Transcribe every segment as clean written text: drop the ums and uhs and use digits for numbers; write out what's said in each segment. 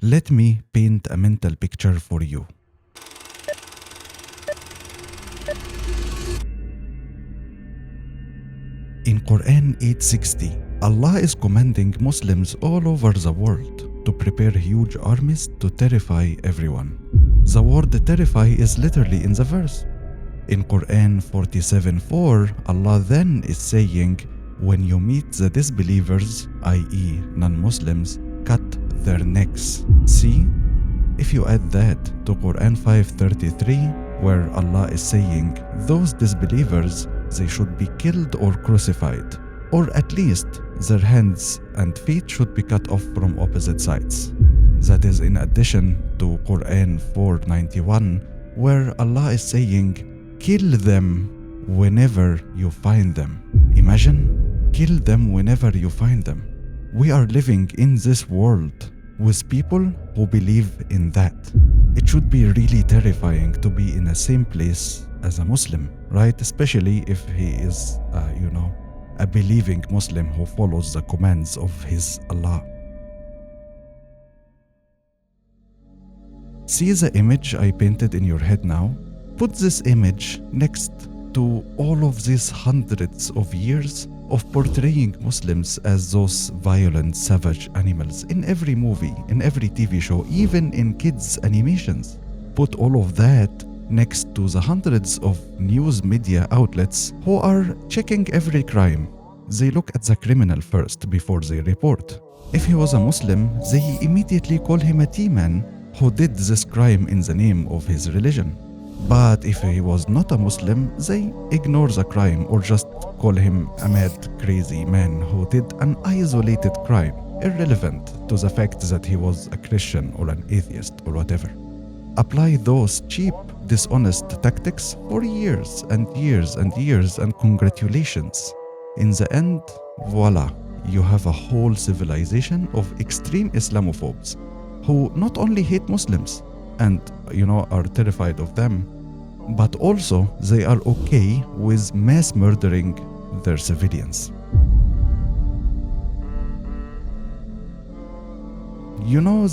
Let me paint a mental picture for you. In Quran 860, Allah is commanding Muslims all over the world to prepare huge armies to terrify everyone. The word terrify is literally in the verse. In Quran 47:4, Allah then is saying, when you meet the disbelievers, i.e. non-Muslims, cut their necks. See? If you add that to Quran 5:33, where Allah is saying, those disbelievers, they should be killed or crucified, or at least their hands and feet should be cut off from opposite sides. That is in addition to Quran 4:91, where Allah is saying, kill them whenever you find them. Imagine, kill them whenever you find them. We are living in this world with people who believe in that. It should be really terrifying to be in the same place as a Muslim, right? Especially if he is, a believing Muslim who follows the commands of his Allah. See the image I painted in your head now? Put this image next to all of these hundreds of years of portraying Muslims as those violent, savage animals in every movie, in every TV show, even in kids' animations. Put all of that next to the hundreds of news media outlets who are checking every crime. They look at the criminal first before they report. If he was a Muslim, they immediately call him a T-man who did this crime in the name of his religion. But if he was not a Muslim, they ignore the crime or just call him a mad, crazy man who did an isolated crime, irrelevant to the fact that he was a Christian or an atheist or whatever. Apply those cheap, dishonest tactics for years and years and years, and congratulations. In the end, voila, you have a whole civilization of extreme Islamophobes who not only hate Muslims and, are terrified of them, but also they are okay with mass murdering their civilians.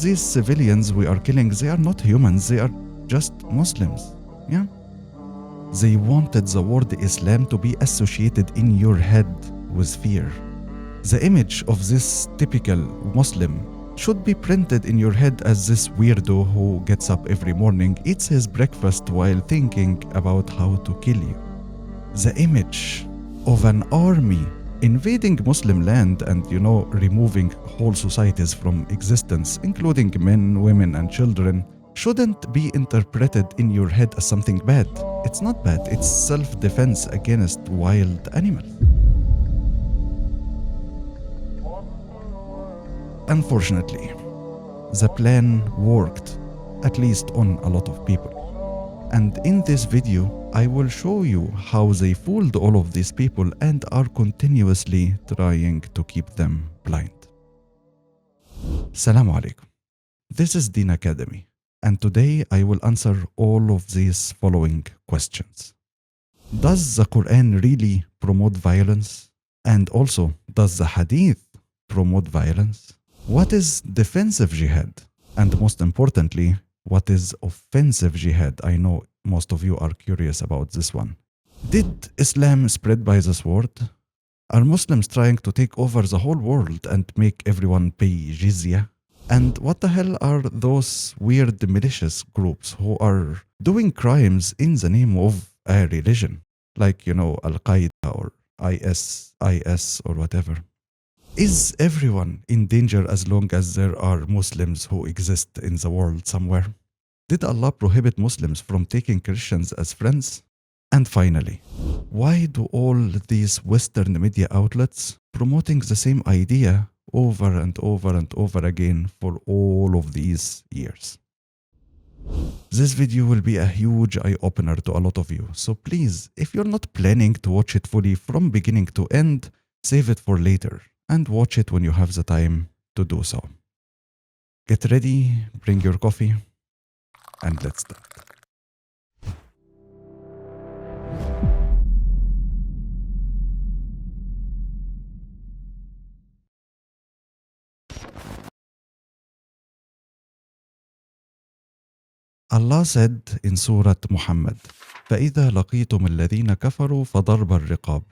These civilians we are killing, they are not humans, they are just Muslims. Yeah? They wanted the word Islam to be associated in your head with fear. The image of this typical Muslim should be printed in your head as this weirdo who gets up every morning, eats his breakfast while thinking about how to kill you. The image of an army invading Muslim land and, removing whole societies from existence, including men, women, and children, shouldn't be interpreted in your head as something bad. It's not bad, it's self-defense against wild animals. Unfortunately, the plan worked, at least on a lot of people. And in this video, I will show you how they fooled all of these people and are continuously trying to keep them blind. Assalamu alaikum. This is Deen Academy, and today I will answer all of these following questions. Does the Quran really promote violence? And also, does the Hadith promote violence? What is defensive jihad? And most importantly, what is offensive jihad? I know most of you are curious about this one. Did Islam spread by the sword? Are Muslims trying to take over the whole world and make everyone pay jizya? And what the hell are those weird malicious groups who are doing crimes in the name of a religion? Like, Al-Qaeda or IS or whatever. Is everyone in danger as long as there are Muslims who exist in the world somewhere? Did Allah prohibit Muslims from taking Christians as friends? And finally, why do all these Western media outlets promoting the same idea over and over and over again for all of these years? This video will be a huge eye-opener to a lot of you, so please, if you're not planning to watch it fully from beginning to end, save it for later and watch it when you have the time to do so. Get ready, bring your coffee, and let's start. Allah said in Surah Muhammad, فَإِذَا لَقِيتُمُ الَّذِينَ كَفَرُوا فَضَرْبَ الرِّقَابِ.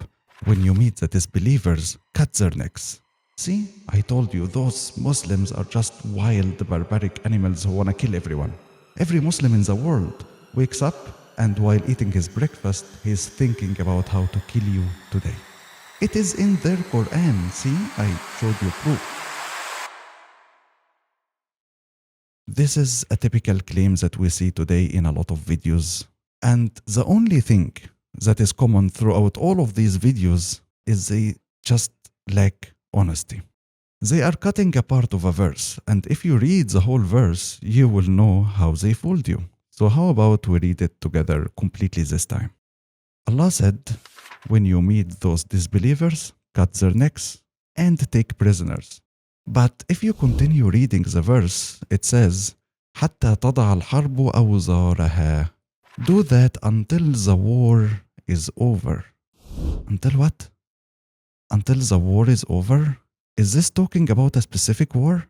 When you meet the disbelievers, cut their necks. See, I told you, those Muslims are just wild, barbaric animals who want to kill everyone. Every Muslim in the world wakes up and while eating his breakfast, he's thinking about how to kill you today. It is in their Quran. See, I showed you proof. This is a typical claim that we see today in a lot of videos. And the only thing that is common throughout all of these videos is they just lack honesty. They are cutting a part of a verse, and if you read the whole verse, you will know how they fooled you. So how about we read it together completely this time? Allah said, when you meet those disbelievers, cut their necks and take prisoners. But if you continue reading the verse, it says, حتى تضع الحرب أوزارها. Do that until the war is over. Until what? Until the war is over? Is this talking about a specific war?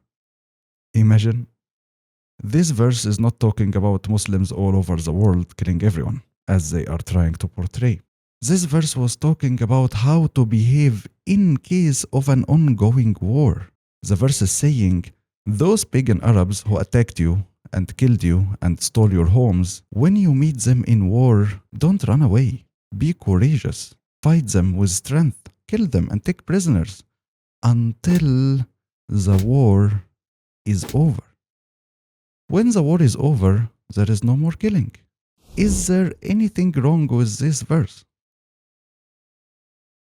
Imagine. This verse is not talking about Muslims all over the world killing everyone, as they are trying to portray. This verse was talking about how to behave in case of an ongoing war. The verse is saying, those pagan Arabs who attacked you and killed you and stole your homes, when you meet them in war, don't run away. Be courageous. Fight them with strength. Kill them and take prisoners until the war is over. When the war is over, there is no more killing. Is there anything wrong with this verse?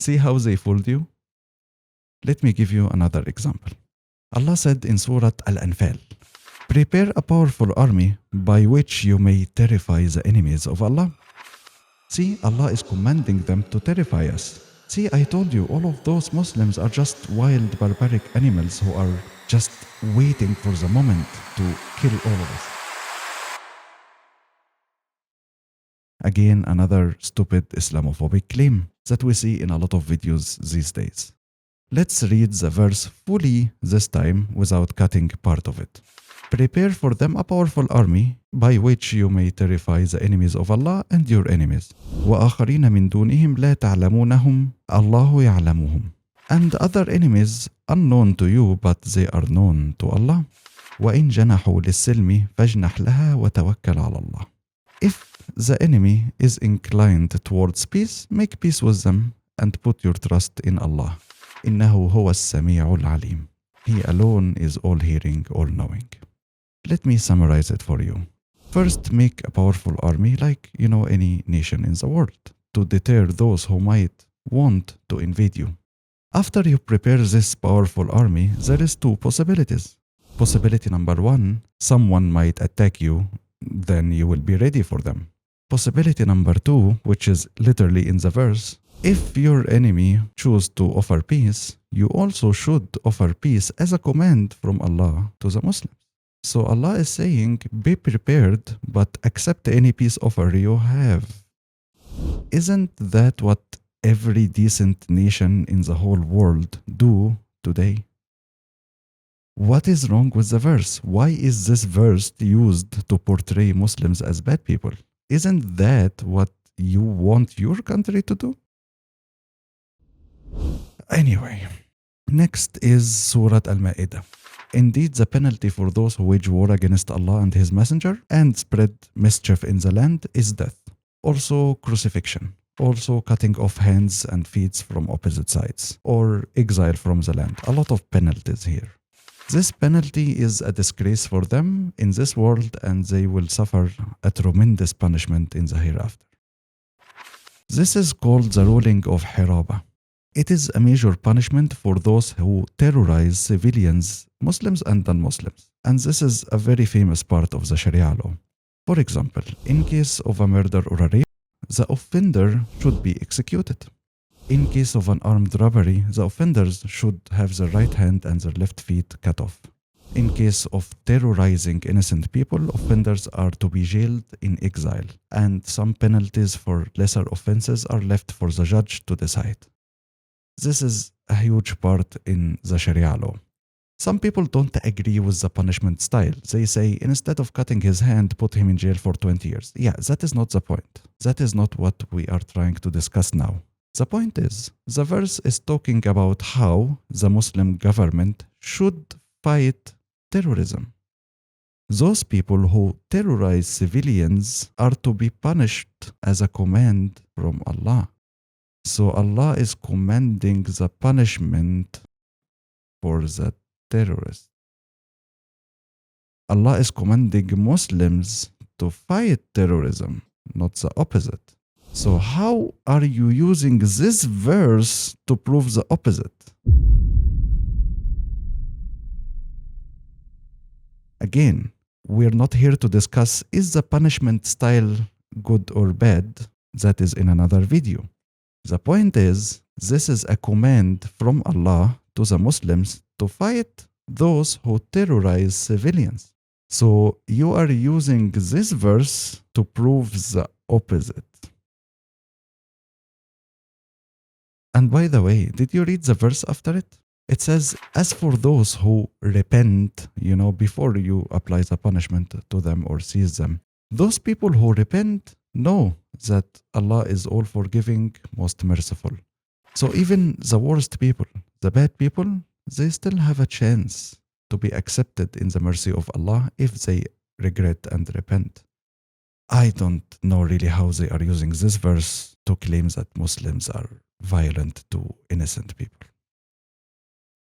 See how they fooled you? Let me give you another example. Allah said in Surah Al-Anfal, prepare a powerful army by which you may terrify the enemies of Allah. See, Allah is commanding them to terrify us. See, I told you, all of those Muslims are just wild, barbaric animals who are just waiting for the moment to kill all of us. Again, another stupid Islamophobic claim that we see in a lot of videos these days. Let's read the verse fully this time without cutting part of it. Prepare for them a powerful army by which you may terrify the enemies of Allah and your enemies. وَآخَرِينَ مِن دُونِهِمْ لَا تَعْلَمُونَهُمْ اللَّهُ يَعْلَمُهُمْ. And other enemies unknown to you, but they are known to Allah. وَإِن جَنَحُوا لِلسِّلْمِ فَاجْنَحْ لَهَا وَتَوَكَّلْ عَلَى اللَّهِ. If the enemy is inclined towards peace, make peace with them and put your trust in Allah. إِنَّهُ هُوَ السَّمِيعُ الْعَلِيمُ. He alone is all-hearing, all-knowing. Let me summarize it for you. First, make a powerful army like, any nation in the world to deter those who might want to invade you. After you prepare this powerful army, there is two possibilities. Possibility number one, someone might attack you, then you will be ready for them. Possibility number two, which is literally in the verse, if your enemy choose to offer peace, you also should offer peace as a command from Allah to the Muslims. So Allah is saying, be prepared, but accept any peace offer you have. Isn't that what every decent nation in the whole world do today? What is wrong with the verse? Why is this verse used to portray Muslims as bad people? Isn't that what you want your country to do? Anyway, next is Surah Al-Ma'idah. Indeed, the penalty for those who wage war against Allah and His Messenger and spread mischief in the land is death. Also crucifixion. Also cutting off hands and feet from opposite sides. Or exile from the land. A lot of penalties here. This penalty is a disgrace for them in this world, and they will suffer a tremendous punishment in the hereafter. This is called the ruling of Hiraba. It is a major punishment for those who terrorize civilians, Muslims and non-Muslims. And this is a very famous part of the Sharia law. For example, in case of a murder or a rape, the offender should be executed. In case of an armed robbery, the offenders should have their right hand and their left feet cut off. In case of terrorizing innocent people, offenders are to be jailed in exile, and some penalties for lesser offenses are left for the judge to decide. This is a huge part in the Sharia law. Some people don't agree with the punishment style. They say, instead of cutting his hand, put him in jail for 20 years. Yeah, that is not the point. That is not what we are trying to discuss now. The point is, the verse is talking about how the Muslim government should fight terrorism. Those people who terrorize civilians are to be punished as a command from Allah. So Allah is commanding the punishment for the terrorists. Allah is commanding Muslims to fight terrorism, not the opposite. So how are you using this verse to prove the opposite? Again, we're not here to discuss is the punishment style good or bad. That is in another video. The point is, this is a command from Allah to the Muslims to fight those who terrorize civilians. So you are using this verse to prove the opposite. And by the way, did you read the verse after it? It says, as for those who repent, before you apply the punishment to them or seize them, those people who repent know that Allah is all forgiving, most merciful. So even the worst people, the bad people, they still have a chance to be accepted in the mercy of Allah if they regret and repent. I don't know really how they are using this verse to claim that Muslims are violent to innocent people.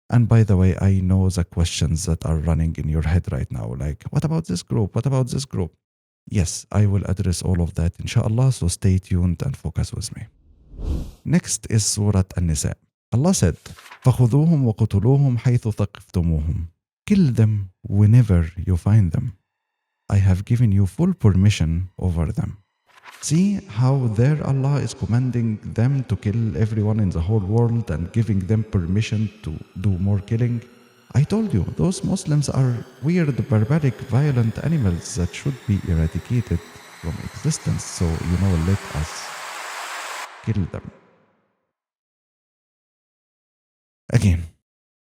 And by the way, I know the questions that are running in your head right now, like, what about this group? What about this group? Yes, I will address all of that, inshallah, so stay tuned and focus with me. Next is Surah An-Nisa. Allah said, فَخُذُوهُمْ وَقُتُلُوهُمْ حَيْثُ ثَقِفْتُمُوهُمْ. Kill them whenever you find them. I have given you full permission over them. See how there Allah is commanding them to kill everyone in the whole world and giving them permission to do more killing. I told you, those Muslims are weird, barbaric, violent animals that should be eradicated from existence. So, let us kill them. Again,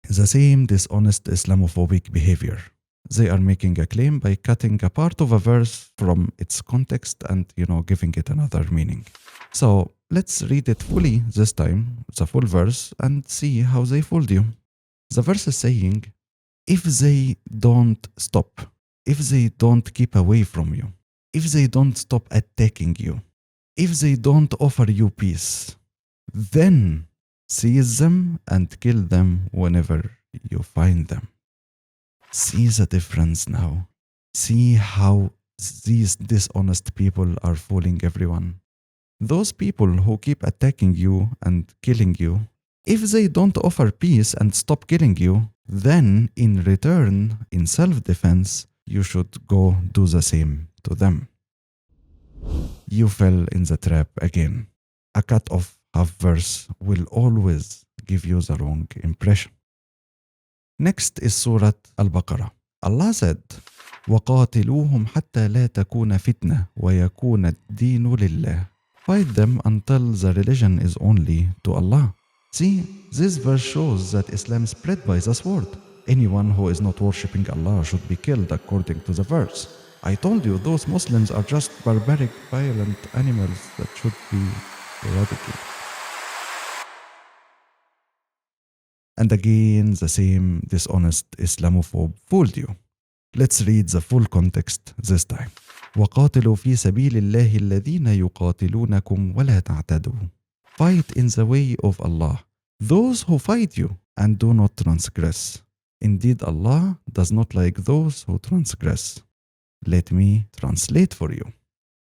the same dishonest Islamophobic behavior. They are making a claim by cutting a part of a verse from its context and, giving it another meaning. So let's read it fully this time, the full verse, and see how they fooled you. The verse is saying, if they don't stop, if they don't keep away from you, if they don't stop attacking you, if they don't offer you peace, then seize them and kill them whenever you find them. See the difference now. See how these dishonest people are fooling everyone. Those people who keep attacking you and killing you, if they don't offer peace and stop killing you, then in return, in self-defense, you should go do the same to them. You fell in the trap again. A cut-off half verse will always give you the wrong impression. Next is Surah Al-Baqarah. Allah said, وَقَاتِلُوهُمْ حَتَّى لَا تَكُونَ فِتْنَةً وَيَكُونَ الدِّينُ لِلَّهِ. Fight them until the religion is only to Allah. See, this verse shows that Islam spread by the sword. Anyone who is not worshipping Allah should be killed according to the verse. I told you, those Muslims are just barbaric, violent animals that should be eradicated. And again, the same dishonest Islamophobe fooled you. Let's read the full context this time. وَقَاتِلُوا فِي سَبِيلِ اللَّهِ الَّذِينَ يُقَاتِلُونَكُمْ وَلَا تَعْتَدُوا. Fight in the way of Allah, those who fight you, and do not transgress. Indeed, Allah does not like those who transgress. Let me translate for you.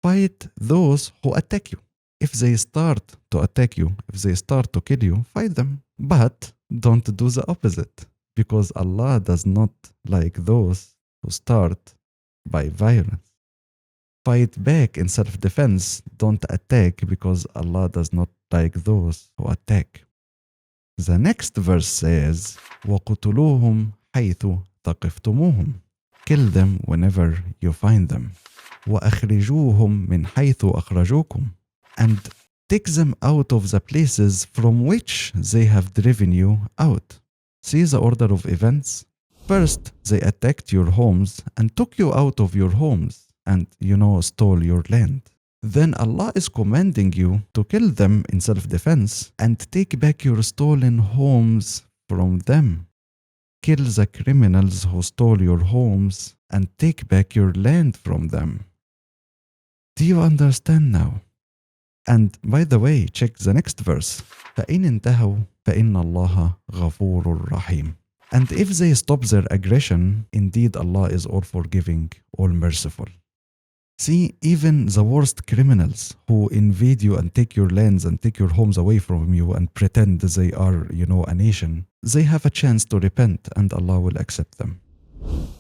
Fight those who attack you. If they start to attack you, if they start to kill you, fight them. But don't do the opposite, because Allah does not like those who start by violence. Fight back in self-defense. Don't attack, because Allah does not like those who attack. The next verse says, وَقُتُلُوهُمْ حَيْثُ ثَقِفْتُمُوهُمْ. Kill them whenever you find them. وَأَخْرِجُوهُمْ مِنْ حَيْثُ أَخْرَجُوكُمْ. And take them out of the places from which they have driven you out. See the order of events? First, they attacked your homes and took you out of your homes and, stole your land. Then Allah is commanding you to kill them in self-defense and take back your stolen homes from them. Kill the criminals who stole your homes and take back your land from them. Do you understand now? And by the way, check the next verse. فَإِنِ انْتَهَوْا فَإِنَّ اللَّهَ غَفُورٌ رَحِيمٌ. And if they stop their aggression, indeed Allah is all forgiving, all merciful. See, even the worst criminals who invade you and take your lands and take your homes away from you and pretend they are, a nation, they have a chance to repent and Allah will accept them.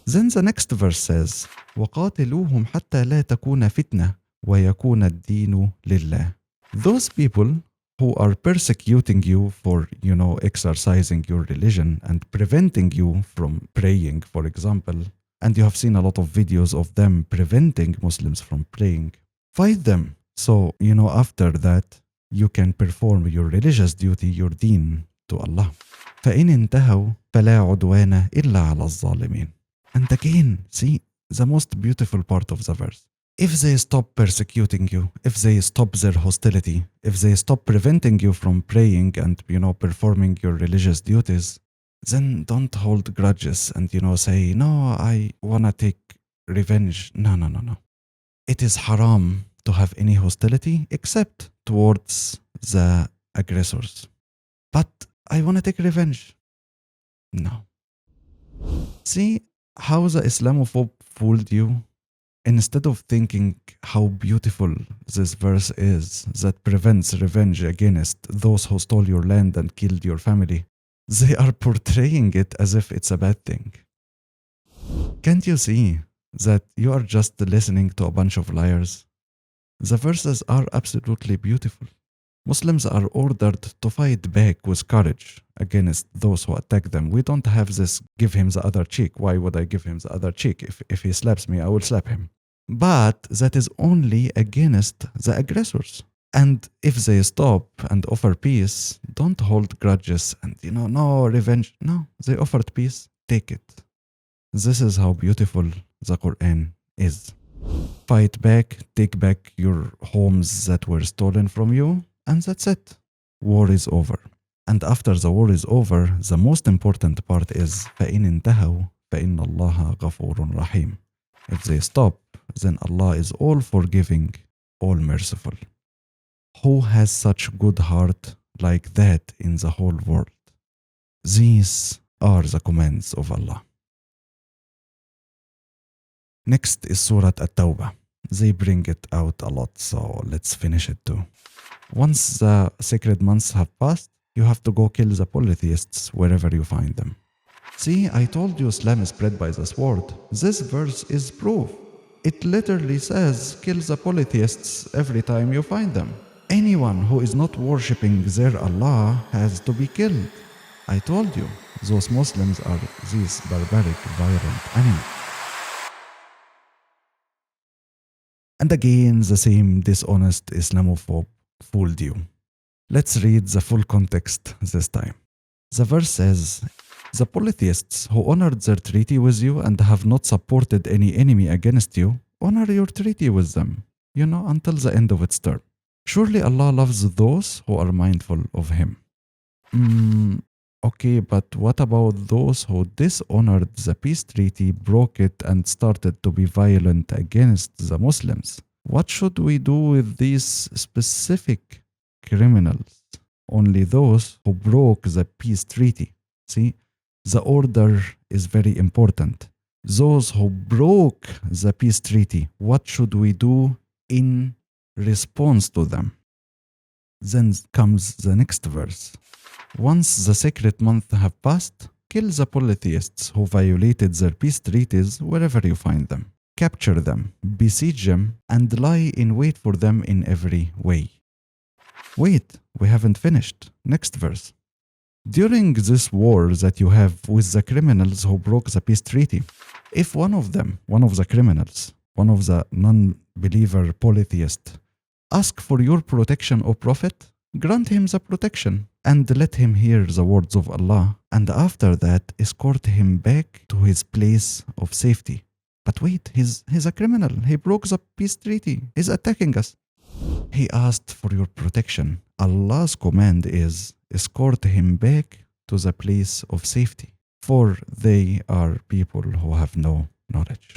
Then the next verse says, وَقَاتِلُوهُمْ حَتَّى لَا تَكُونَ فِتْنَةٌ وَيَكُونَ الدِّينُ لِلَّهِ. Those people who are persecuting you for, exercising your religion and preventing you from praying, for example, and you have seen a lot of videos of them preventing Muslims from praying, fight them. So, after that, you can perform your religious duty, your deen, to Allah. فَإِنِ انْتَهَوْا فَلَا عُدْوَانَ إِلَّا عَلَى الظَّالِمِينَ. And again, see, the most beautiful part of the verse. If they stop persecuting you, if they stop their hostility, if they stop preventing you from praying and, performing your religious duties, then don't hold grudges and, say, no, I want to take revenge. No. It is haram to have any hostility except towards the aggressors. But I want to take revenge. No. See how the Islamophobe fooled you? Instead of thinking how beautiful this verse is that prevents revenge against those who stole your land and killed your family, they are portraying it as if it's a bad thing. Can't you see that you are just listening to a bunch of liars? The verses are absolutely beautiful. Muslims are ordered to fight back with courage against those who attack them. We don't have this give him the other cheek. Why would I give him the other cheek? If he slaps me, I will slap him. But that is only against the aggressors. And if they stop and offer peace, don't hold grudges and, no revenge. No, they offered peace, take it. This is how beautiful the Quran is. Fight back, take back your homes that were stolen from you, and that's it. War is over. And after the war is over, the most important part is فَإِنِ انْتَهَوْا فَإِنَّ اللَّهَ غَفُورٌ رَحِيمٌ. If they stop, then Allah is all forgiving, all merciful. Who has such good heart like that in the whole world? These are the commands of Allah. Next is Surah At-Tawbah. They bring it out a lot, so let's finish it too. Once the sacred months have passed, you have to go kill the polytheists wherever you find them. See, I told you Islam is spread by the sword. This verse is proof. It literally says, kill the polytheists every time you find them. Anyone who is not worshipping their Allah has to be killed. I told you, those Muslims are these barbaric, violent animals. And again, the same dishonest Islamophobe fooled you. Let's read the full context this time. The verse says, the polytheists who honored their treaty with you and have not supported any enemy against you, honor your treaty with them, until the end of its term. Surely Allah loves those who are mindful of Him. Okay, but what about those who dishonored the peace treaty, broke it, and started to be violent against the Muslims? What should we do with these specific criminals? Only those who broke the peace treaty. See, the order is very important. Those who broke the peace treaty, what should we do in response to them? Then comes the next verse. Once the sacred month have passed, kill the polytheists who violated their peace treaties wherever you find them. Capture them, besiege them, and lie in wait for them in every way. Wait, we haven't finished. Next verse. During this war that you have with the criminals who broke the peace treaty, if one of them, one of the criminals, one of the non-believer polytheists, ask for your protection, O Prophet, grant him the protection and let him hear the words of Allah, and after that escort him back to his place of safety. But wait, he's a criminal. He broke the peace treaty. He's attacking us. He asked for your protection. Allah's command is escort him back to the place of safety, for they are people who have no knowledge.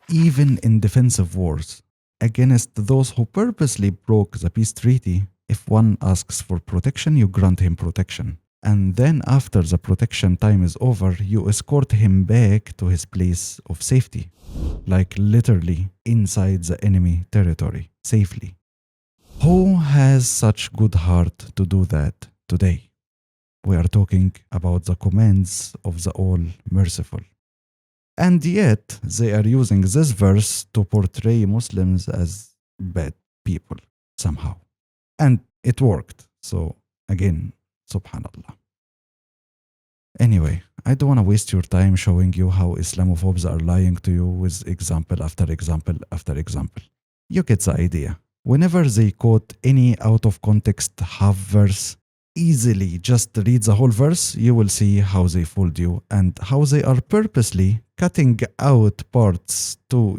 Even in defensive wars against those who purposely broke the peace treaty, if one asks for protection, you grant him protection. And then after the protection time is over, you escort him back to his place of safety, like literally inside the enemy territory, safely. Who has such good heart to do that today? We are talking about the commands of the All-Merciful. And yet, they are using this verse to portray Muslims as bad people somehow. And it worked. So, again, subhanallah. Anyway, I don't want to waste your time showing you how Islamophobes are lying to you with example after example after example. You get the idea. Whenever they quote any out of context half verse, easily just read the whole verse, you will see how they fooled you and how they are purposely cutting out parts to,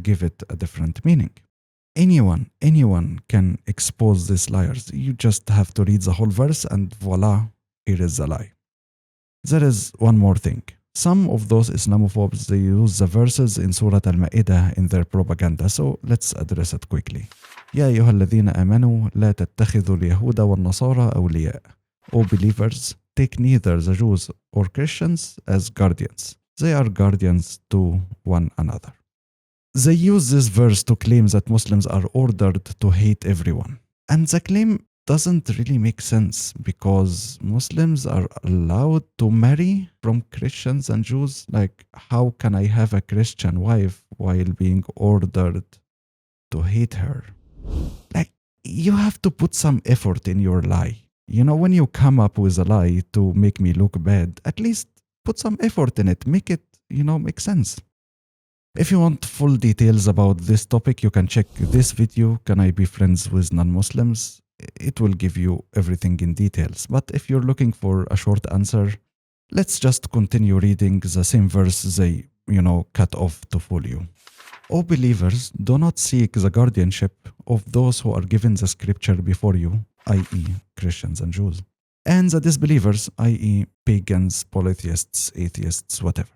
give it a different meaning. Anyone can expose these liars. You just have to read the whole verse and voila, here is the lie. There is one more thing. Some of those Islamophobes, they use the verses in Surah Al-Ma'idah in their propaganda, so let's address it quickly. يا أيها الذين آمنوا لا تتخذوا اليهود والنصارى أولياء. O believers, take neither the Jews or Christians as guardians. They are guardians to one another. They use this verse to claim that Muslims are ordered to hate everyone. And the claim doesn't really make sense because Muslims are allowed to marry from Christians and Jews. Like, how can I have a Christian wife while being ordered to hate her? Like, you have to put some effort in your lie. When you come up with a lie to make me look bad, at least put some effort in it. Make it, make sense. If you want full details about this topic, you can check this video, Can I Be Friends with Non-Muslims? It will give you everything in details. But if you're looking for a short answer, let's just continue reading the same verse they, cut off to fool you. O believers, do not seek the guardianship of those who are given the scripture before you, i.e. Christians and Jews, and the disbelievers, i.e. pagans, polytheists, atheists, whatever.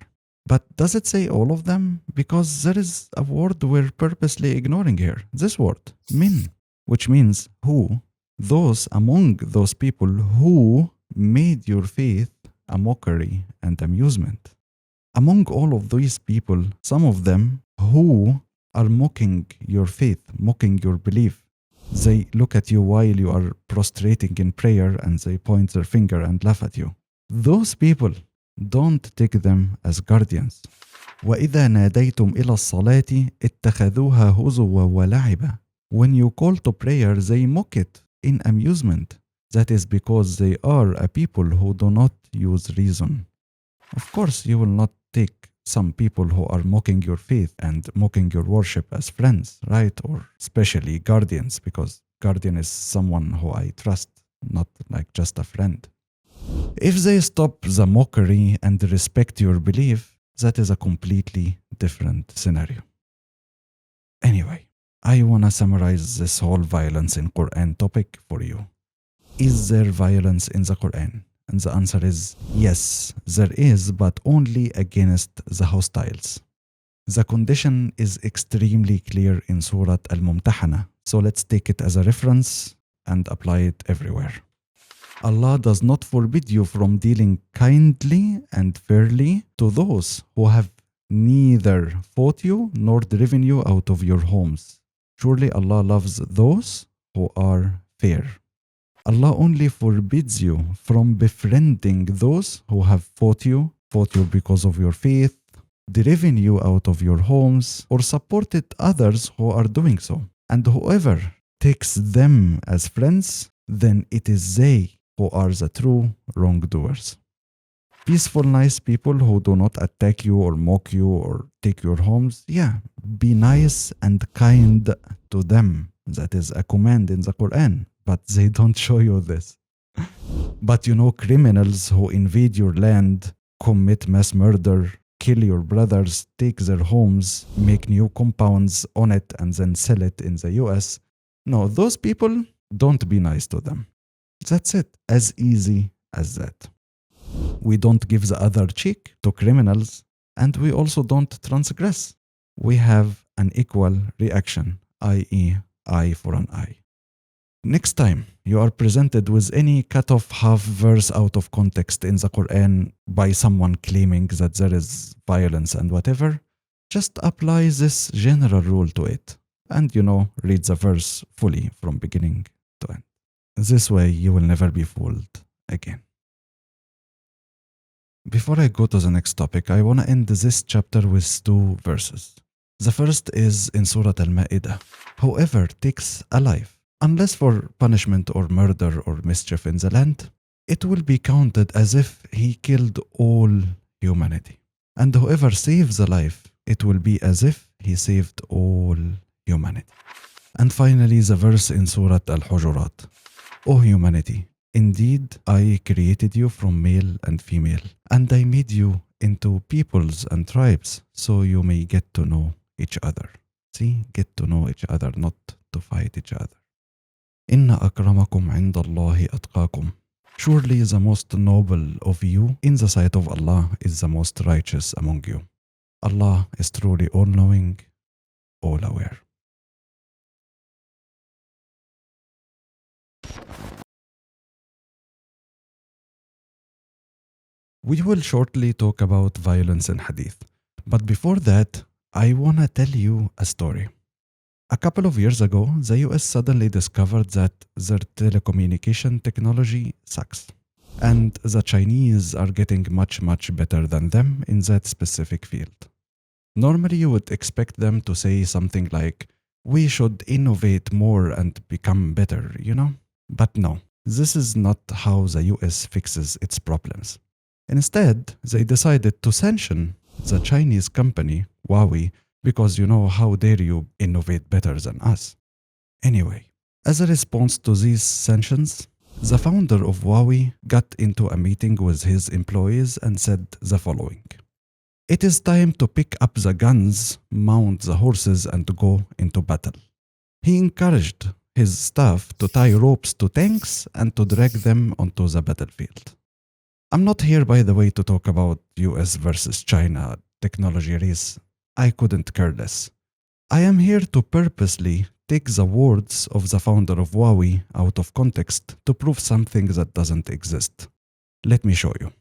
But does it say all of them? Because there is a word we're purposely ignoring here. This word, min, which means who, those among those people who made your faith a mockery and amusement. Among all of these people, some of them who are mocking your faith, mocking your belief. They look at you while you are prostrating in prayer and they point their finger and laugh at you. Those people, don't take them as guardians. وَإِذَا نَادَيْتُمْ إِلَى الصَّلَاةِ اتَّخَذُوهَا هُزُوًا وَلَعِبًا. When you call to prayer, they mock it in amusement. That is because they are a people who do not use reason. Of course, you will not take some people who are mocking your faith and mocking your worship as friends, right? Or especially guardians, because guardian is someone who I trust, not like just a friend. If they stop the mockery and respect your belief, that is a completely different scenario. Anyway, I want to summarize this whole violence in Quran topic for you. Is there violence in the Quran? And the answer is yes, there is, but only against the hostiles. The condition is extremely clear in Surah Al-Mumtahana, so let's take it as a reference and apply it everywhere. Allah does not forbid you from dealing kindly and fairly to those who have neither fought you nor driven you out of your homes. Surely Allah loves those who are fair. Allah only forbids you from befriending those who have fought you because of your faith, driven you out of your homes, or supported others who are doing so. And whoever takes them as friends, then it is they who are the true wrongdoers. Peaceful, nice people who do not attack you or mock you or take your homes, be nice and kind to them. That is a command in the Quran, but they don't show you this. But criminals who invade your land, commit mass murder, kill your brothers, take their homes, make new compounds on it, and then sell it in the US. No, those people, don't be nice to them. That's it. As easy as that. We don't give the other cheek to criminals, and we also don't transgress. We have an equal reaction, i.e., eye for an eye. Next time you are presented with any cut off half verse out of context in the Quran by someone claiming that there is violence and whatever, just apply this general rule to it and, read the verse fully from beginning to end. This way you will never be fooled again. Before I go to the next topic, I want to end this chapter with 2 verses. The first is in Surah Al-Ma'idah. Whoever takes a life, unless for punishment or murder or mischief in the land, it will be counted as if he killed all humanity. And whoever saves a life, it will be as if he saved all humanity. And finally, the verse in Surah Al-Hujurat. O humanity, indeed, I created you from male and female, and I made you into peoples and tribes, so you may get to know each other. See, get to know each other, not to fight each other. Inna akramakum indallahi atqakum. Surely the most noble of you in the sight of Allah is the most righteous among you. Allah is truly all-knowing, all-aware. We will shortly talk about violence in Hadith. But before that, I want to tell you a story. A couple of years ago, the US suddenly discovered that their telecommunication technology sucks. And the Chinese are getting much, much better than them in that specific field. Normally, you would expect them to say something like, we should innovate more and become better, But no, this is not how the US fixes its problems. Instead, they decided to sanction the Chinese company, Huawei, because how dare you innovate better than us. Anyway, as a response to these sanctions, the founder of Huawei got into a meeting with his employees and said the following. It is time to pick up the guns, mount the horses, and go into battle. He encouraged his staff to tie ropes to tanks and to drag them onto the battlefield. I'm not here, by the way, to talk about US versus China technology race. I couldn't care less. I am here to purposely take the words of the founder of Huawei out of context to prove something that doesn't exist. Let me show you.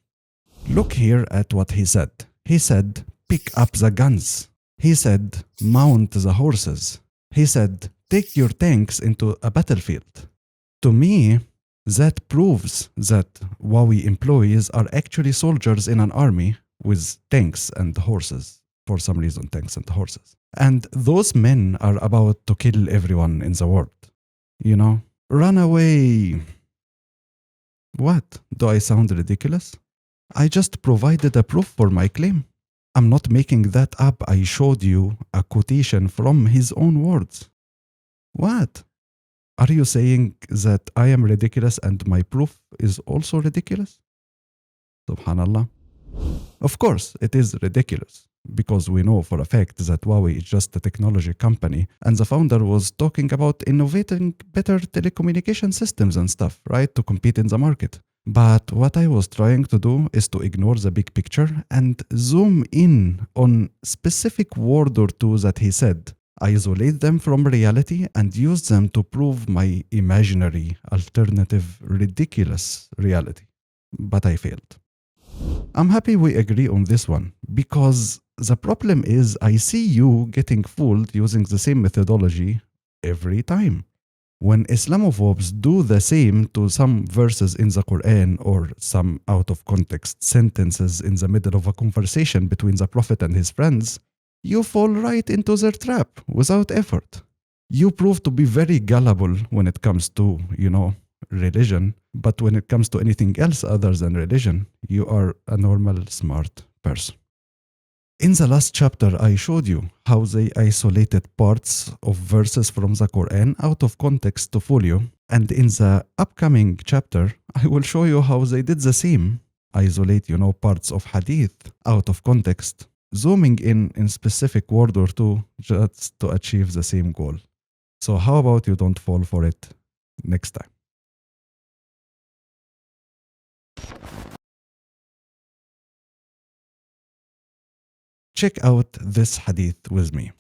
Look here at what he said. He said, pick up the guns. He said, mount the horses. He said, take your tanks into a battlefield. To me, that proves that Huawei employees are actually soldiers in an army with tanks and horses. For some reason, tanks and horses. And those men are about to kill everyone in the world. Run away. What? Do I sound ridiculous? I just provided a proof for my claim. I'm not making that up. I showed you a quotation from his own words. What? Are you saying that I am ridiculous and my proof is also ridiculous? Subhanallah. Of course, it is ridiculous, because we know for a fact that Huawei is just a technology company, and the founder was talking about innovating better telecommunication systems and stuff, right, to compete in the market. But what I was trying to do is to ignore the big picture and zoom in on specific word or two that he said, isolate them from reality and use them to prove my imaginary, alternative, ridiculous reality. But I failed. I'm happy we agree on this one, because the problem is I see you getting fooled using the same methodology every time. When Islamophobes do the same to some verses in the Quran or some out of context sentences in the middle of a conversation between the Prophet and his friends, you fall right into their trap without effort. You prove to be very gullible when it comes to, religion, but when it comes to anything else other than religion, you are a normal, smart person. In the last chapter, I showed you how they isolated parts of verses from the Quran out of context to fool you, And in the upcoming chapter, I will show you how they did the same. Isolate, parts of hadith out of context, zooming in specific word or two just to achieve the same goal. So how about you don't fall for it next time? Check out this hadith with me.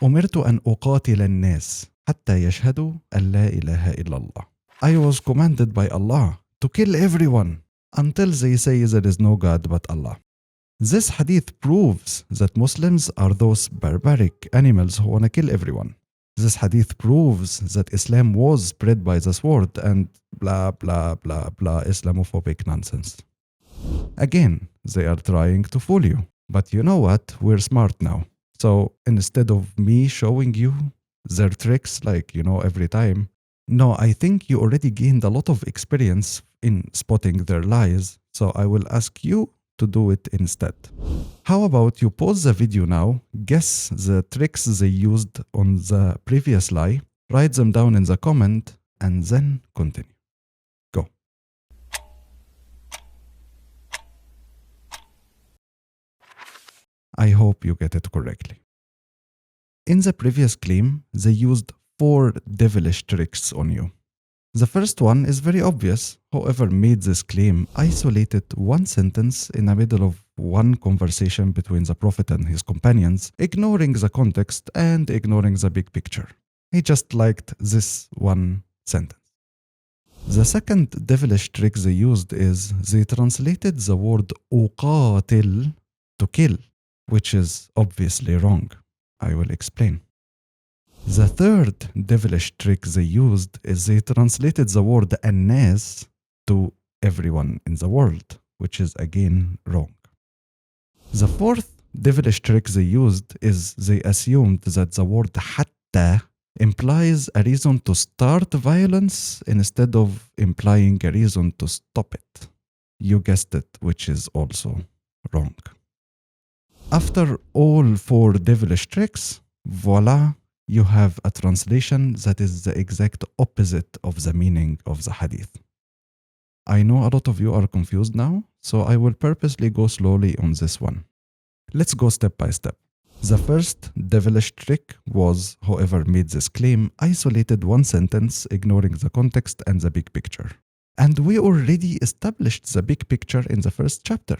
أمرت أن أقاتل الناس حتى يشهدوا أن لا إله إلا الله. I was commanded by Allah to kill everyone until they say there is no God but Allah. This hadith proves that Muslims are those barbaric animals who want to kill everyone. This hadith proves that Islam was spread by the sword and blah blah blah blah Islamophobic nonsense. Again, they are trying to fool you. But you know what? We're smart now. So instead of me showing you their tricks like, every time, no, I think you already gained a lot of experience in spotting their lies. So I will ask you to do it instead. How about you pause the video now, guess the tricks they used on the previous lie, write them down in the comment, and then continue. Go. I hope you get it correctly. In the previous claim, they used 4 devilish tricks on you. The first one is very obvious. Whoever made this claim isolated one sentence in the middle of one conversation between the Prophet and his companions, ignoring the context and ignoring the big picture. He just liked this one sentence. The second devilish trick they used is they translated the word uqatil to kill, which is obviously wrong. I will explain. The third devilish trick they used is they translated the word annas to everyone in the world, which is again wrong. The fourth devilish trick they used is they assumed that the word hatta implies a reason to start violence instead of implying a reason to stop it. You guessed it, which is also wrong. After all 4 devilish tricks, voila, you have a translation that is the exact opposite of the meaning of the hadith. I know a lot of you are confused now, so I will purposely go slowly on this one. Let's go step by step. The first devilish trick was whoever made this claim isolated one sentence, ignoring the context and the big picture. And we already established the big picture in the first chapter.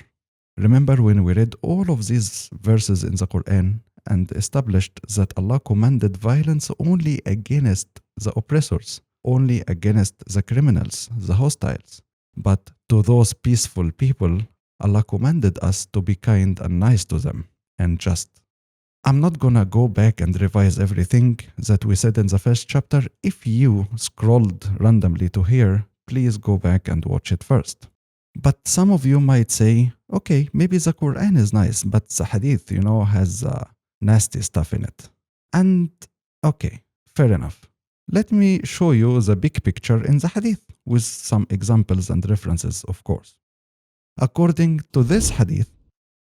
Remember when we read all of these verses in the Quran and established that Allah commanded violence only against the oppressors, only against the criminals, the hostiles. But to those peaceful people, Allah commanded us to be kind and nice to them and just. I'm not gonna go back and revise everything that we said in the first chapter. If you scrolled randomly to here, please go back and watch it first. But some of you might say, okay, maybe the Quran is nice, but the hadith, has nasty stuff in it. And okay, fair enough. Let me show you the big picture in the hadith with some examples and references, of course. According to this hadith,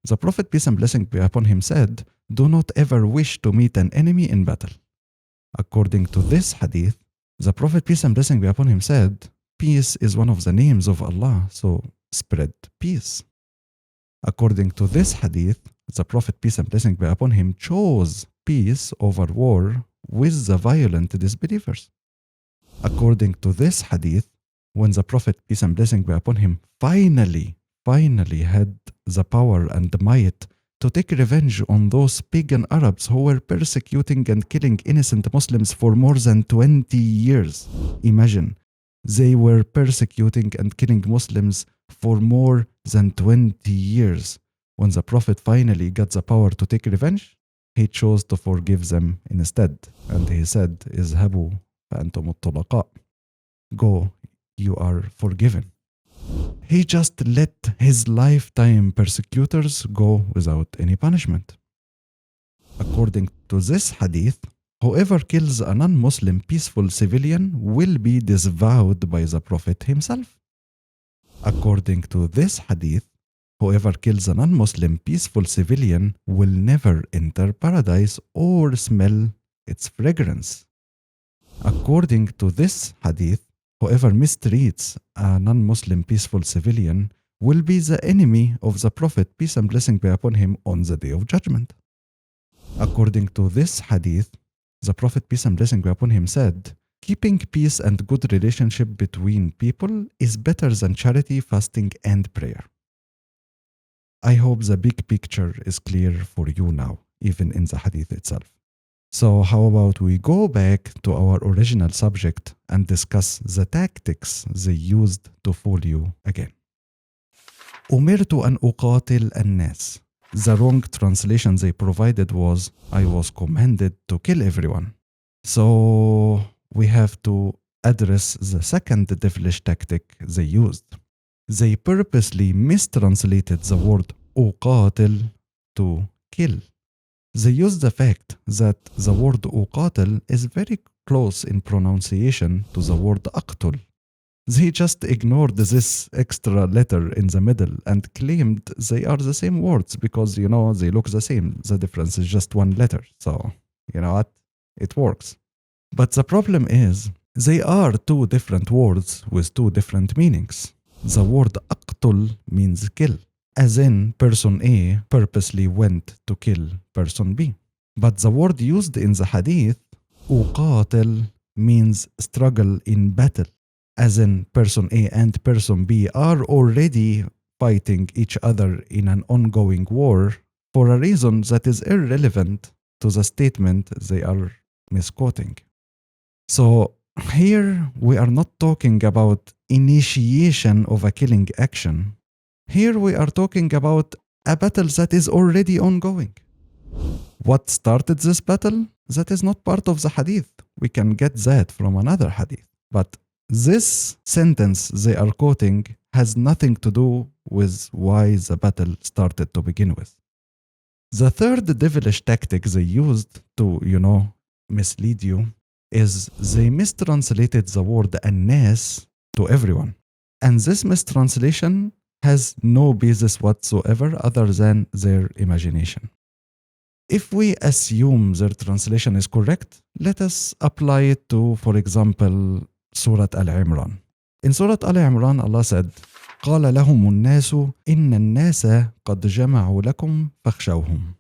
the Prophet, peace and blessing be upon him, said, "Do not ever wish to meet an enemy in battle." According to this hadith, the Prophet, peace and blessing be upon him, said, "Peace is one of the names of Allah, so spread peace." According to this hadith, the Prophet, peace and blessing be upon him, chose peace over war with the violent disbelievers. According to this hadith, when the Prophet, peace and blessing be upon him, finally had the power and the might to take revenge on those pagan Arabs who were persecuting and killing innocent Muslims for more than 20 years. Imagine, they were persecuting and killing Muslims for more than 20 years. When the Prophet finally got the power to take revenge, he chose to forgive them instead. And he said, "Izhabu فأنتم الطلقاء." Go, you are forgiven. He just let his lifetime persecutors go without any punishment. According to this hadith, whoever kills a non-Muslim peaceful civilian will be disavowed by the Prophet himself. According to this hadith, whoever kills a non-Muslim peaceful civilian will never enter paradise or smell its fragrance. According to this hadith, Whoever mistreats a non-Muslim peaceful civilian will be the enemy of the Prophet, peace and blessing be upon him, on the day of judgment. According to this hadith, the Prophet, peace and blessing be upon him, said, keeping peace and good relationship between people is better than charity, fasting, and prayer. I hope the big picture is clear for you now, even in the hadith itself. So how about we go back to our original subject and discuss the tactics they used to fool you again. أمرت أن أقاتل الناس. The wrong translation they provided was, I was commanded to kill everyone. So we have to address the second devilish tactic they used. They purposely mistranslated the word أقاتل to kill. They used the fact that the word أقاتل is very close in pronunciation to the word أقتل. They just ignored this extra letter in the middle and claimed they are the same words because, they look the same. The difference is just one letter. So, you know what? It works. But the problem is, they are two different words with two different meanings. The word أقتل means kill, as in person A purposely went to kill person B. But the word used in the hadith, أقاتل, means struggle in battle, as in person A and person B are already fighting each other in an ongoing war for a reason that is irrelevant to the statement they are misquoting. So here we are not talking about initiation of a killing action. Here we are talking about a battle that is already ongoing. What started this battle? That is not part of the hadith. We can get that from another hadith. But this sentence they are quoting has nothing to do with why the battle started to begin with. The third devilish tactic they used to, mislead you is they mistranslated the word الناس to everyone. And this mistranslation has no basis whatsoever other than their imagination. If we assume their translation is correct, let us apply it to, for example, Surah Al-Imran. In Surah Al-Imran, Allah said, قال لهم الناس إن الناس قد جمعوا لكم فاخشوهم.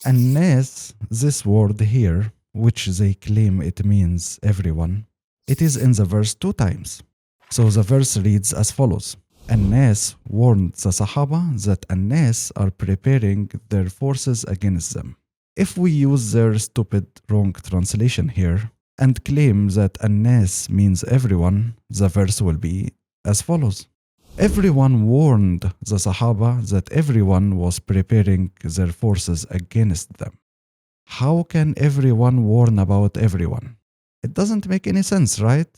الناس, this word here, which they claim it means everyone, it is in the verse 2 times. So the verse reads as follows. الناس warned the Sahaba that الناس are preparing their forces against them. If we use their stupid wrong translation here and claim that الناس means everyone, the verse will be as follows. Everyone warned the Sahaba that everyone was preparing their forces against them. How can everyone warn about everyone? It doesn't make any sense, right?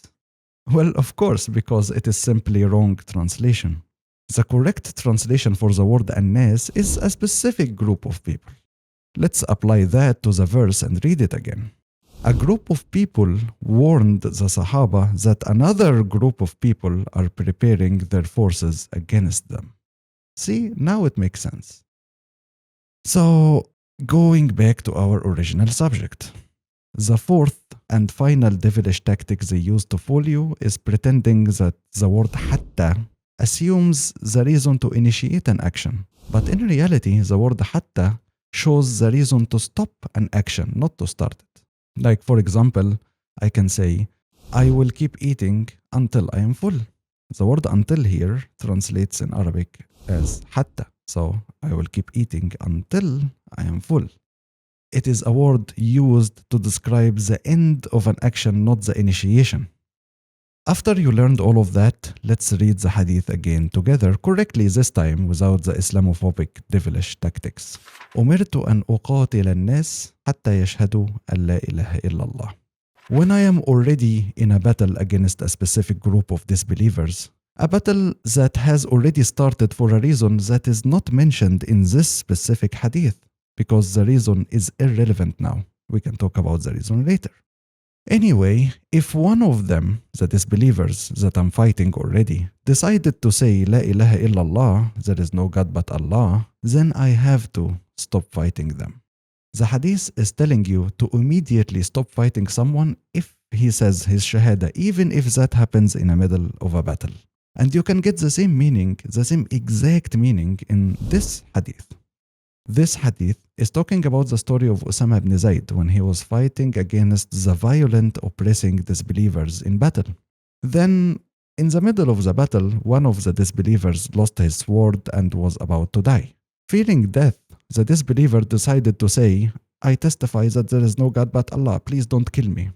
Well, of course, because it is simply wrong translation. The correct translation for the word الناس is a specific group of people. Let's apply that to the verse and read it again. A group of people warned the Sahaba that another group of people are preparing their forces against them. See, now it makes sense. So, going back to our original subject. The fourth and final devilish tactic they use to fool you is pretending that the word حتى assumes the reason to initiate an action. But in reality, the word حتى shows the reason to stop an action, not to start it. Like, for example, I can say, I will keep eating until I am full. The word until here translates in Arabic as حتى. So, I will keep eating until I am full. It is a word used to describe the end of an action, not the initiation. After you learned all of that, let's read the hadith again together, correctly this time without the Islamophobic devilish tactics. أمرت أن أقاتل الناس حتى يشهدوا أن لا إله إلا الله. When I am already in a battle against a specific group of disbelievers, a battle that has already started for a reason that is not mentioned in this specific hadith, because the reason is irrelevant now. We can talk about the reason later. Anyway, if one of them, the disbelievers that I'm fighting already, decided to say La ilaha illallah, there is no God but Allah, then I have to stop fighting them. The hadith is telling you to immediately stop fighting someone if he says his shahada, even if that happens in the middle of a battle. And you can get the same meaning, the same exact meaning in this hadith. This hadith is talking about the story of Osama ibn Zayd when he was fighting against the violent, oppressing disbelievers in battle. Then, in the middle of the battle, one of the disbelievers lost his sword and was about to die. Fearing death, the disbeliever decided to say, I testify that there is no God but Allah, please don't kill me.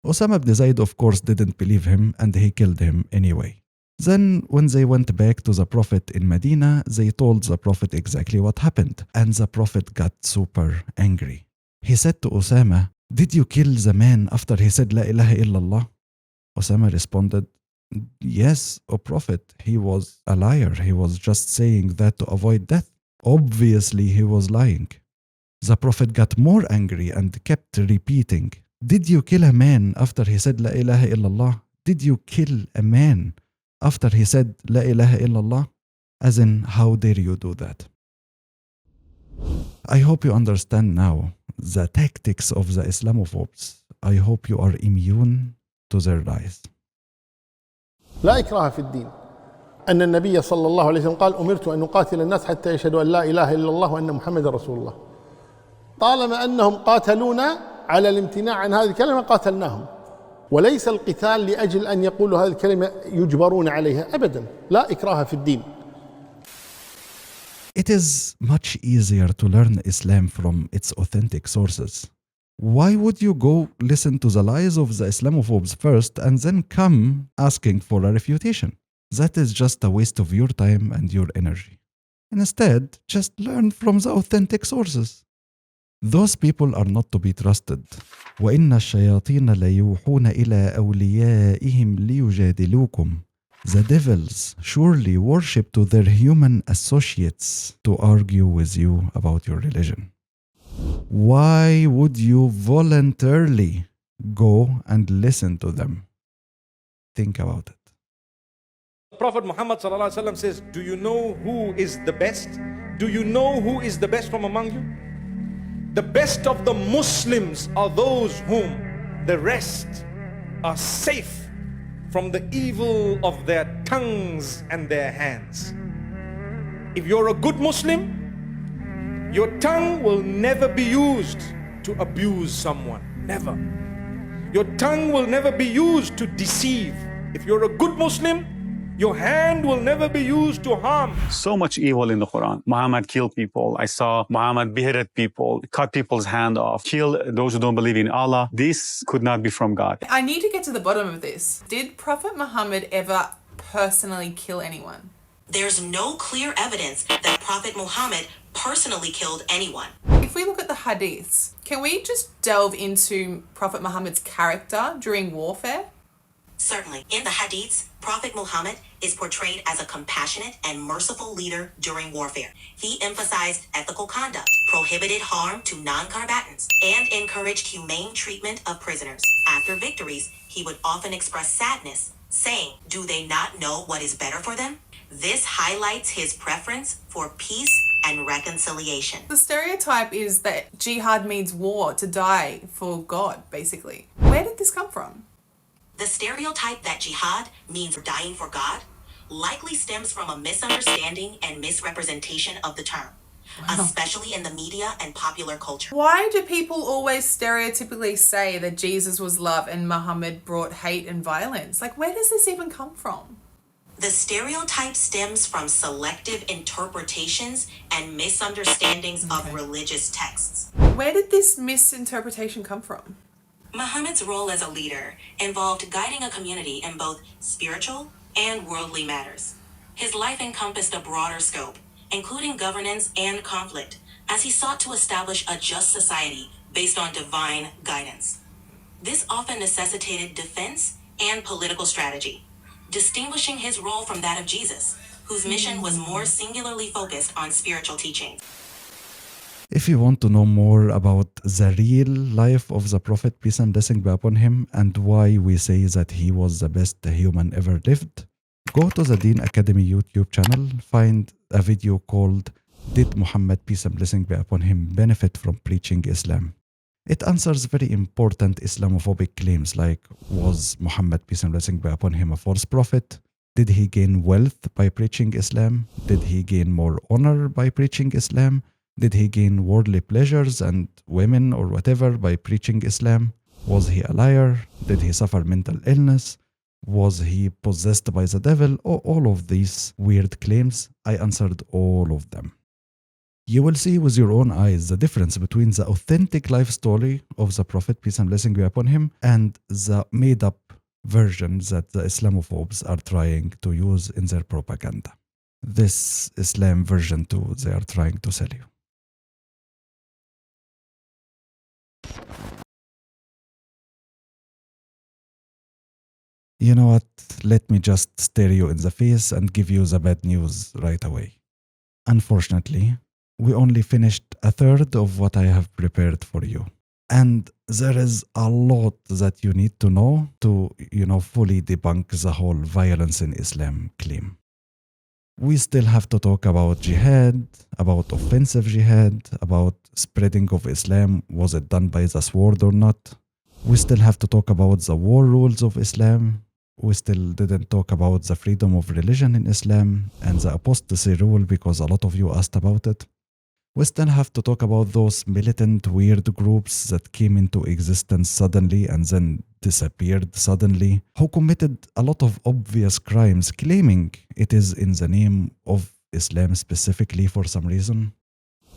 Osama ibn Zayd, of course, didn't believe him and he killed him anyway. Then, when they went back to the Prophet in Medina, they told the Prophet exactly what happened, and the Prophet got super angry. He said to Osama, did you kill the man after he said La ilaha illallah? Osama responded, yes, O Prophet, he was a liar. He was just saying that to avoid death. Obviously, he was lying. The Prophet got more angry and kept repeating, did you kill a man after he said La ilaha illallah? Did you kill a man after he said La ilaha illallah? As in, how dare you do that? I hope you understand now the tactics of the Islamophobes. I hope you are immune to their lies. لا إكراه في الدين. أن النبي صلى الله عليه وسلم قال أمرت أن أقاتل الناس حتى يشهدوا أن لا إله إلا الله وأن محمد رسول الله. طالما أنهم قاتلونا على الامتناع عن هذه الكلمة قاتلناهم. وليس القتال لأجل أن يقولوا هذه الكلمة يجبرون عليها أبدا. لا إكراه في الدين. It is much easier to learn Islam from its authentic sources. Why would you go listen to the lies of the Islamophobes first and then come asking for a refutation? That is just a waste of your time and your energy. Instead, just learn from the authentic sources. Those people are not to be trusted. وَإِنَّ الشَّيَاطِينَ لَيُوحُونَ إِلَىٰ أَوْلِيَائِهِمْ لِيُجَادِلُوكُمْ. The devils surely worship to their human associates to argue with you about your religion. Why would you voluntarily go and listen to them? Think about it. Prophet Muhammad ﷺ says, do you know who is the best? Do you know who is the best from among you? The best of the Muslims are those whom the rest are safe from the evil of their tongues and their hands. If you're a good Muslim, your tongue will never be used to abuse someone. Never. Your tongue will never be used to deceive. If you're a good Muslim, your hand will never be used to harm. So much evil in the Quran. Muhammad killed people. I saw Muhammad beheaded people, cut people's hand off, kill those who don't believe in Allah. This could not be from God. I need to get to the bottom of this. Did Prophet Muhammad ever personally kill anyone? There's no clear evidence that Prophet Muhammad personally killed anyone. If we look at the hadiths, can we just delve into Prophet Muhammad's character during warfare? Certainly. In the hadiths, Prophet Muhammad is portrayed as a compassionate and merciful leader during warfare. He emphasized ethical conduct, prohibited harm to non-combatants, and encouraged humane treatment of prisoners. After victories, he would often express sadness, saying, do they not know what is better for them? This highlights his preference for peace and reconciliation. The stereotype is that jihad means war, to die for God, basically. Where did this come from? The stereotype that jihad means dying for God likely stems from a misunderstanding and misrepresentation of the term, especially in the media and popular culture. Why do people always stereotypically say that Jesus was love and Muhammad brought hate and violence? Like, where does this even come from? The stereotype stems from selective interpretations and misunderstandings of religious texts. Where did this misinterpretation come from? Muhammad's role as a leader involved guiding a community in both spiritual and worldly matters. His life encompassed a broader scope, including governance and conflict, as he sought to establish a just society based on divine guidance. This often necessitated defense and political strategy, distinguishing his role from that of Jesus, whose mission was more singularly focused on spiritual teachings. If you want to know more about the real life of the Prophet, peace and blessing be upon him, and why we say that he was the best human ever lived, go to the Deen Academy YouTube channel, find a video called Did Muhammad, peace and blessing be upon him, benefit from preaching Islam? It answers very important Islamophobic claims like, was Muhammad, peace and blessing be upon him, a false prophet? Did he gain wealth by preaching Islam? Did he gain more honor by preaching Islam? Did he gain worldly pleasures and women or whatever by preaching Islam? Was he a liar? Did he suffer mental illness? Was he possessed by the devil? All of these weird claims, I answered all of them. You will see with your own eyes the difference between the authentic life story of the Prophet, peace and blessing be upon him, and the made-up version that the Islamophobes are trying to use in their propaganda. This Islam version too, they are trying to sell you. You know what? Let me just stare you in the face and give you the bad news right away. Unfortunately, we only finished a third of what I have prepared for you. And there is a lot that you need to know to, fully debunk the whole violence in Islam claim. We still have to talk about jihad, about offensive jihad, about spreading of Islam. Was it done by the sword or not? We still have to talk about the war rules of Islam. We still didn't talk about the freedom of religion in Islam and the apostasy rule because a lot of you asked about it. We still have to talk about those militant weird groups that came into existence suddenly and then disappeared suddenly, who committed a lot of obvious crimes claiming it is in the name of Islam specifically for some reason.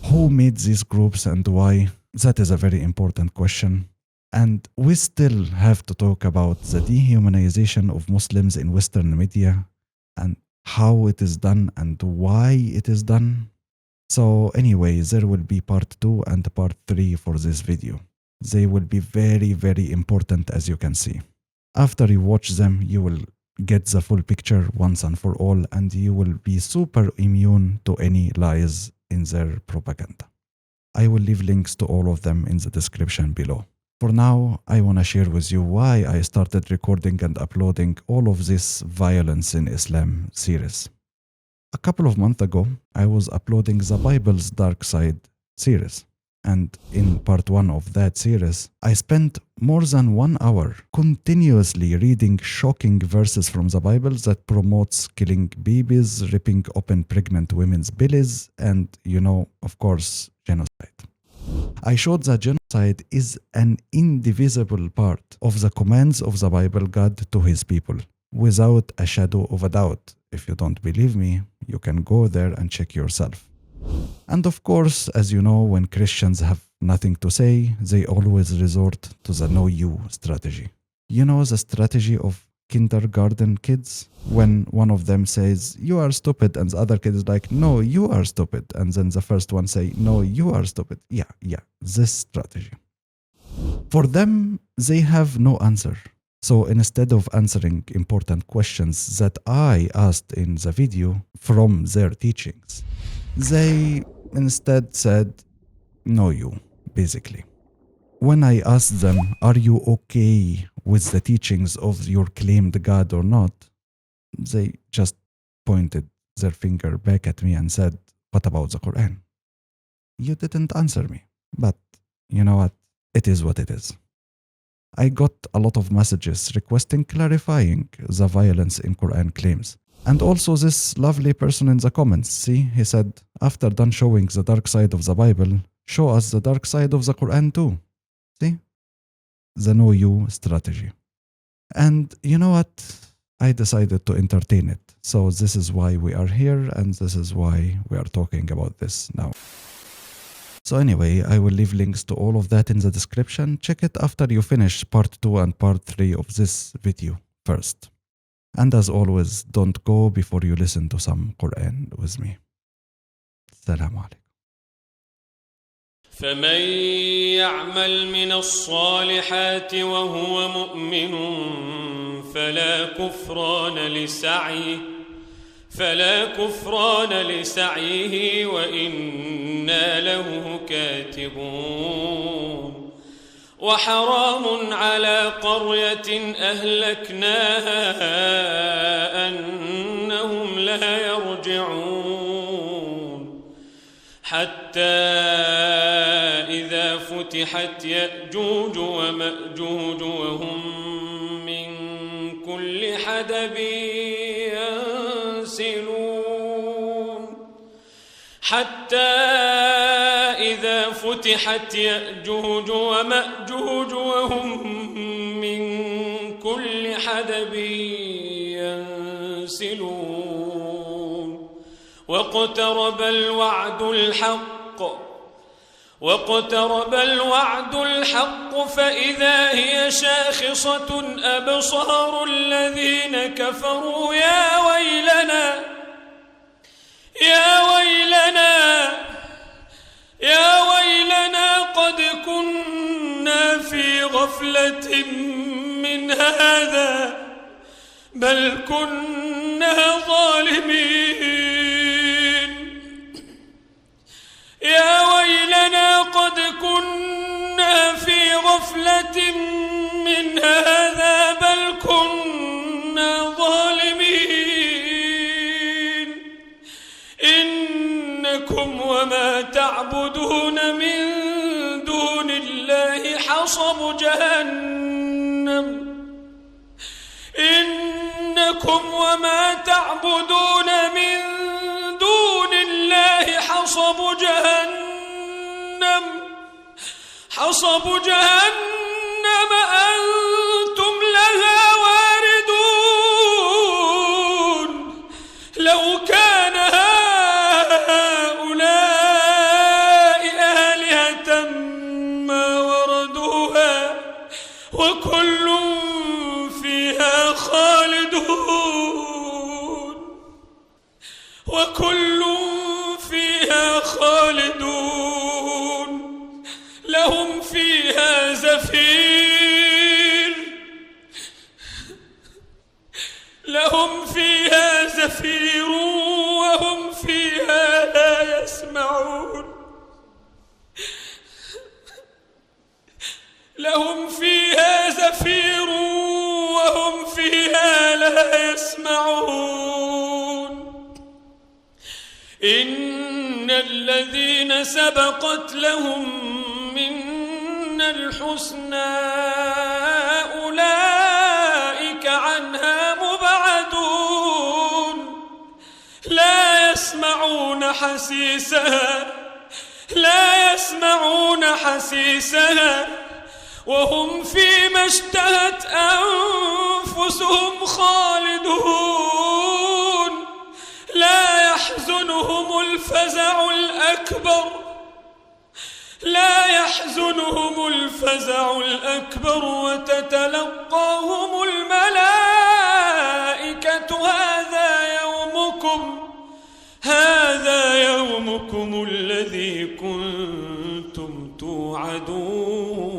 Who made these groups and why? That is a very important question. And we still have to talk about the dehumanization of Muslims in Western media and how it is done and why it is done. So anyway, there will be part 2 and part 3 for this video. They will be very, very important, as you can see. After you watch them, you will get the full picture once and for all, and you will be super immune to any lies in their propaganda. I will leave links to all of them in the description below. For now, I want to share with you why I started recording and uploading all of this Violence in Islam series. A couple of months ago, I was uploading the Bible's Dark Side series. And in part 1 of that series, I spent more than 1 hour continuously reading shocking verses from the Bible that promotes killing babies, ripping open pregnant women's bellies, and, of course, genocide. I showed that genocide is an indivisible part of the commands of the Bible God to his people, without a shadow of a doubt. If you don't believe me, you can go there and check yourself. And of course, as you know, when Christians have nothing to say, they always resort to the know you strategy. You know the strategy of kindergarten kids? When one of them says, you are stupid, and the other kid is like, no, you are stupid. And then the first one say, no, you are stupid. Yeah, this strategy. For them, they have no answer. So instead of answering important questions that I asked in the video from their teachings, they instead said, no you, basically. When I asked them, are you okay with the teachings of your claimed God or not? They just pointed their finger back at me and said, what about the Quran? You didn't answer me, but you know what? It is what it is. I got a lot of messages requesting clarifying the violence in Quran claims. And also this lovely person in the comments, see, he said, after done showing the dark side of the Bible, show us the dark side of the Quran too. See? The know you strategy. And you know what? I decided to entertain it. So this is why we are here, and this is why we are talking about this now. So anyway, I will leave links to all of that in the description. Check it after you finish part 2 and part 3 of this video first. And as always, don't go before you listen to some Quran with me. Assalamu alaikum. فمن يعمل من الصالحات وهو مؤمن فلا كفران لسعيه وإنا له كاتبون وحرام على قرية أهلكناها أنهم لا يرجعون حتى إذا فتحت فتحت يأجوج ومأجوج وهم من كل حدب ينسلون حتى إذا فتحت يأجوج ومأجوج وهم من كل حدب ينسلون واقترب الوعد الحق فإذا هي شاخصة أبصار الذين كفروا يا ويلنا قد كنا في غفلة من هذا بل كنا ظالمين يا ويلنا قد كنا في غفلة من هذا بل كنا ظالمين إنكم وما تعبدون من دون الله حصب جهنم إنكم وما تعبدون من دون الله حصب جهنم أنتم لها واردون لو كان هؤلاء آلهة ما وردوها وكل فيها خالدون لهم فيها زفير وهم فيها لا يسمعون لهم فيها زفير وهم فيها لا يسمعون إن الذين سبقت لهم منا الحسنى أولئك عنها مبعدون لا يسمعون حسيسها وهم فيما اشتهت أنفسهم خالدون لا يحزنهم الفزع الأكبر وتتلقاهم الملائكة هذا يومكم الذي كنتم توعدون